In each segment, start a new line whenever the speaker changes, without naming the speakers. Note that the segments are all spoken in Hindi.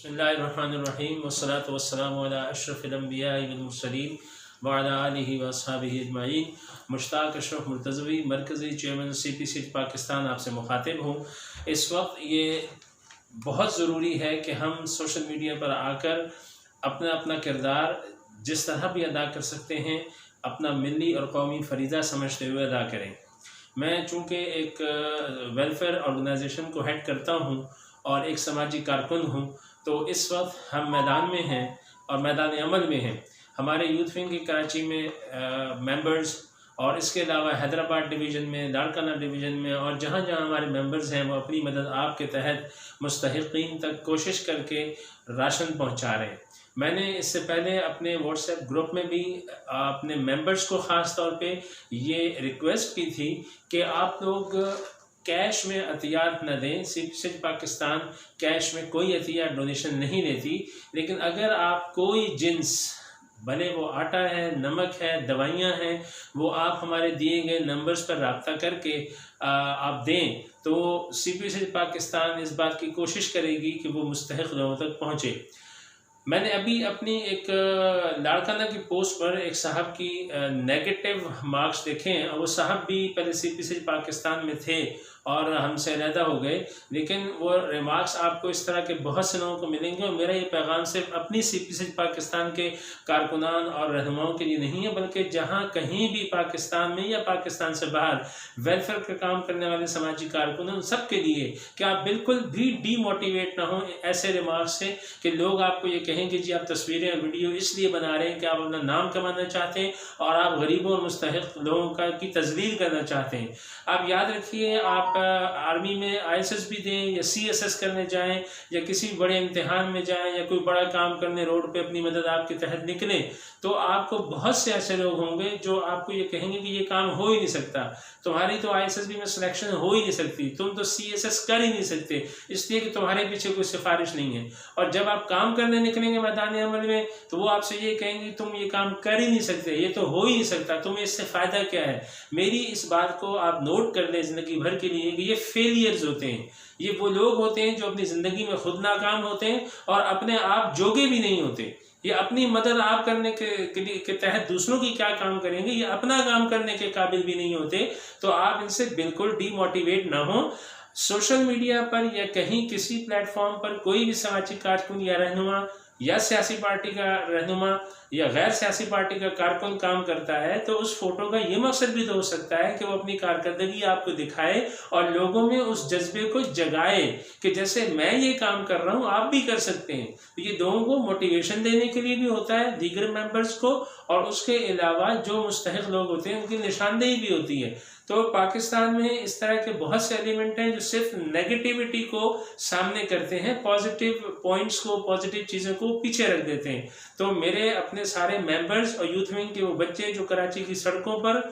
बिस्मिल्लाहिर्रहमानिर्रहीम वस्सलातु वस्सलामु अला अशरफिल अंबिया वल मुरसलीन व अला आलिहि व अस्हाबिहि अजमाइन। मुश्ताक अशरफ मुर्तज़वी मरकज़ी चेयरमैन CPC पाकिस्तान आपसे मुखातिब हूँ। इस वक्त ये बहुत ज़रूरी है कि हम सोशल मीडिया पर आकर अपना अपना किरदार जिस तरह भी अदा कर सकते हैं अपना मिली और कौमी फ़रीज़ा समझते हुए अदा करें। मैं चूँकि एक वेलफेयर ऑर्गेनाइजेशन को हेड करता हूँ और एक समाजी कारकुन हूँ, तो इस वक्त हम मैदान में हैं और मैदान अमल में हैं। हमारे यूथ विंग के कराची में मेंबर्स और इसके अलावा हैदराबाद डिवीज़न में, लाड़काना डिवीज़न में और जहाँ जहाँ हमारे मेंबर्स हैं वो अपनी मदद आपके तहत मुस्तहिक़ीन तक कोशिश करके राशन पहुँचा रहे हैं। मैंने इससे पहले अपने व्हाट्सएप ग्रुप में भी अपने मेंबर्स को ख़ास तौर पे ये रिक्वेस्ट की थी कि आप लोग कैश में अतियात न दें। CPC पाकिस्तान कैश में कोई अतियात डोनेशन नहीं देती, लेकिन अगर आप कोई जिन्स, भले वो आटा है, नमक है, दवाइयाँ हैं, वो आप हमारे दिए गए नंबर्स पर रब्ता करके आप दें तो CPC पाकिस्तान इस बात की कोशिश करेगी कि वो मुस्तहिक़ लोगों तक पहुँचे। मैंने अभी अपनी एक लाड़काना की पोस्ट पर एक साहब की नेगेटिव मार्क्स देखे हैं। वो साहब भी पहले CPC पाकिस्तान में थे और हमसे अलहदा हो गए, लेकिन वो रिमार्क्स आपको इस तरह के बहुत से लोगों को मिलेंगे। और मेरा ये पैगाम सिर्फ अपनी CPC पाकिस्तान के कारकुनान और रहनुमाओं के लिए नहीं है, बल्कि जहाँ कहीं भी पाकिस्तान में या पाकिस्तान से बाहर वेलफेयर का काम करने वाले समाजी कारकुन उन सब के लिए कि आप बिल्कुल भी डीमोटिवेट ना हो ऐसे रिमार्क्स से कि लोग आपको ये कहेंगे जी आप तस्वीरें और वीडियो इसलिए बना रहे हैं कि आप अपना नाम कमाना चाहते हैं और आप गरीबों और मुस्तहिक़ लोगों की तज़लील करना चाहते हैं। आप याद रखिए, आप आर्मी में ISS भी दें या CSS करने जाएं या किसी बड़े इम्तिहान में जाएं या कोई बड़ा काम करने रोड पे अपनी मदद आपके तहत निकलें, तो आपको बहुत से ऐसे लोग होंगे जो आपको ये कहेंगे कि ये काम हो ही नहीं सकता, तुम्हारी तो ISSB में सिलेक्शन हो ही नहीं सकती, तुम तो CSS कर ही नहीं सकते, इसलिए कि तुम्हारे पीछे कोई सिफारिश नहीं है। और जब आप काम करने निकलेंगे मैदान अमल में तो वो आपसे ये कहेंगे तुम ये काम कर ही नहीं सकते, ये तो हो ही नहीं सकता, तुम्हें इससे फ़ायदा क्या है। मेरी इस बात को आप नोट कर लें ज़िंदगी भर के लिए कि ये फेलियर्स होते हैं। ये वो लोग होते हैं जो अपनी ज़िंदगी में खुद नाकाम होते हैं और अपने आप जोगे भी नहीं होते। ये अपनी मदद आप करने के तहत दूसरों की क्या काम करेंगे, ये अपना काम करने के काबिल भी नहीं होते। तो आप इनसे बिल्कुल डीमोटिवेट ना हो। सोशल मीडिया पर या कहीं किसी प्लेटफॉर्म पर कोई भी सामाजिक कारकुन या रहनुमा या सियासी पार्टी का रहनुमा या गैर सियासी पार्टी का कारकुन काम करता है, तो उस फोटो का ये मकसद भी तो हो सकता है कि वो अपनी कारकर्दगी आपको दिखाए और लोगों में उस जज्बे को जगाए कि जैसे मैं ये काम कर रहा हूँ आप भी कर सकते हैं। तो ये लोगों को मोटिवेशन देने के लिए भी होता है, दीगर मेंबर्स को, और उसके अलावा जो मुस्तहिक़ लोग होते हैं उनकी निशानदेही भी होती है। तो पाकिस्तान में इस तरह के बहुत से एलिमेंट हैं जो सिर्फ नेगेटिविटी को सामने करते हैं, पॉजिटिव पॉइंट्स को, पॉजिटिव चीज़ों को पीछे रख देते हैं। तो मेरे अपने सारे मेंबर्स और यूथ विंग के वो बच्चे जो कराची की सड़कों पर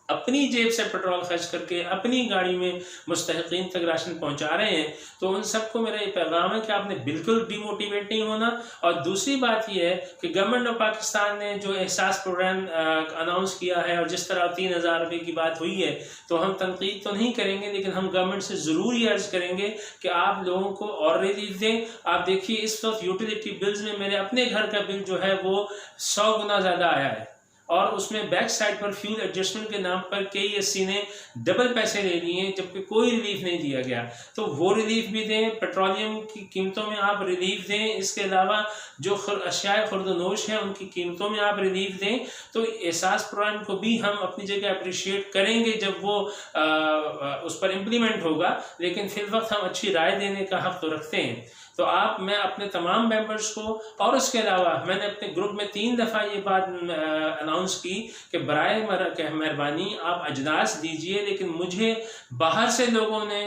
अपनी जेब से पेट्रोल खर्च करके अपनी गाड़ी में मुस्तहिक़ीन तक राशन पहुंचा रहे हैं, तो उन सबको मेरा ये पैगाम है कि आपने बिल्कुल डिमोटिवेट नहीं होना। और दूसरी बात ये है कि गवर्नमेंट ऑफ पाकिस्तान ने जो एहसास प्रोग्राम अनाउंस किया है और जिस तरह 3000 रुपये की बात हुई है, तो हम तनकीद तो नहीं करेंगे, लेकिन हम गवर्नमेंट से ज़रूर ये अर्ज़ करेंगे कि आप लोगों को और रिलीफ दें। आप देखिए इस वक्त यूटिलिटी बिल्स में मेरे अपने घर का बिल जो है वो 100 गुना ज़्यादा आया है और उसमें बैक साइड पर फ्यूल एडजस्टमेंट के नाम पर KESC ने डबल पैसे ले लिए जबकि कोई रिलीफ नहीं दिया गया। तो वो रिलीफ भी दें, पेट्रोलियम की कीमतों में आप रिलीफ दें, इसके अलावा जो अशियाए खुर्दनोश हैं उनकी कीमतों में आप रिलीफ दें। तो एहसास प्रोग्राम को भी हम अपनी जगह अप्रिशिएट करेंगे जब वो उस पर इम्प्लीमेंट होगा, लेकिन फिर वक्त हम अच्छी राय देने का हक़ तो रखते हैं। तो मैं अपने तमाम मेंबर्स को, और उसके अलावा मैंने अपने ग्रुप में 3 दफ़ा ये बात अनाउंस की कि बराए मेहरबानी आप अजनास दीजिए, लेकिन मुझे बाहर से लोगों ने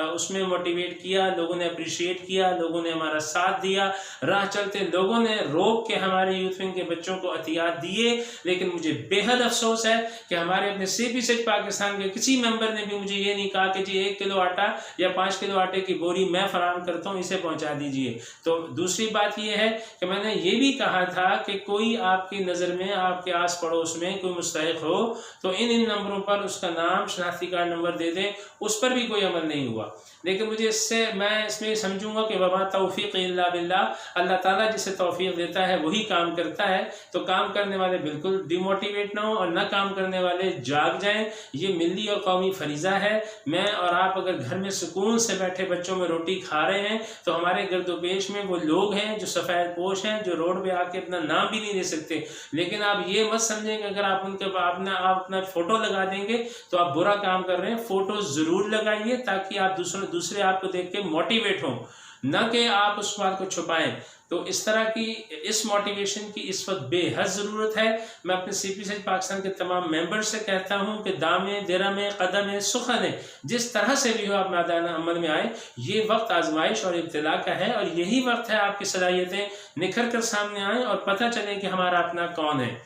उसमें मोटिवेट किया, लोगों ने अप्रिशिएट किया, लोगों ने हमारा साथ दिया, राह चलते लोगों ने रोक के हमारे यूथ विंग के बच्चों को अतियात दिए। लेकिन मुझे बेहद अफसोस है कि हमारे अपने CPC पाकिस्तान के किसी मेंबर ने भी मुझे ये नहीं कहा कि जी 1 किलो आटा या 5 किलो आटे की बोरी मैं फराहम करता हूँ, इसे पहुँचा दीजिए। तो दूसरी बात ये है कि मैंने ये भी कहा था कि कोई आपकी नज़र में, आपके आस पड़ोस में कोई मुस्तहिक हो तो इन नंबरों पर उसका नाम, शनाख्ती कार्ड नंबर दे दें। उस पर भी कोई अमल नहीं हुआ। लेकिन मुझे मैं इसमें समझूंगा कि वमा तौफीक इल्ला बिल्लाह, अल्लाह ताला जिसे तौफीक देता है वही काम करता है। तो काम करने वाले बिल्कुल डिमोटिवेट ना हो और न काम करने वाले जाग जाएं। ये मिली और कौमी फरीज़ा है। मैं और आप अगर घर में सुकून से बैठे बच्चों में रोटी खा रहे हैं तो हमारे गर्दोपेश में वो लोग हैं जो सफ़ेद पोश हैं, जो रोड पे आके अपना नाम भी नहीं ले सकते। लेकिन आप ये मत समझें कि अगर आप अपना फ़ोटो लगा देंगे तो आप बुरा काम कर रहे हैं। फ़ोटो ज़रूर लगाइए ताकि आप दूसरे आपको देख के मोटिवेट हों, न कि आप उस बात को छुपाएं। तो इस तरह की इस मोटिवेशन की इस वक्त बेहद ज़रूरत है। मैं अपने CPCH पाकिस्तान के तमाम मेंबर से कहता हूं कि दामे दिरमे कदम सुखन, जिस तरह से भी हो आप मैदान अमल में आए। ये वक्त आजमाइश और इब्तिला का है और यही वक्त है आपकी सलाहियतें निखर कर सामने आएँ और पता चले कि हमारा अपना कौन है।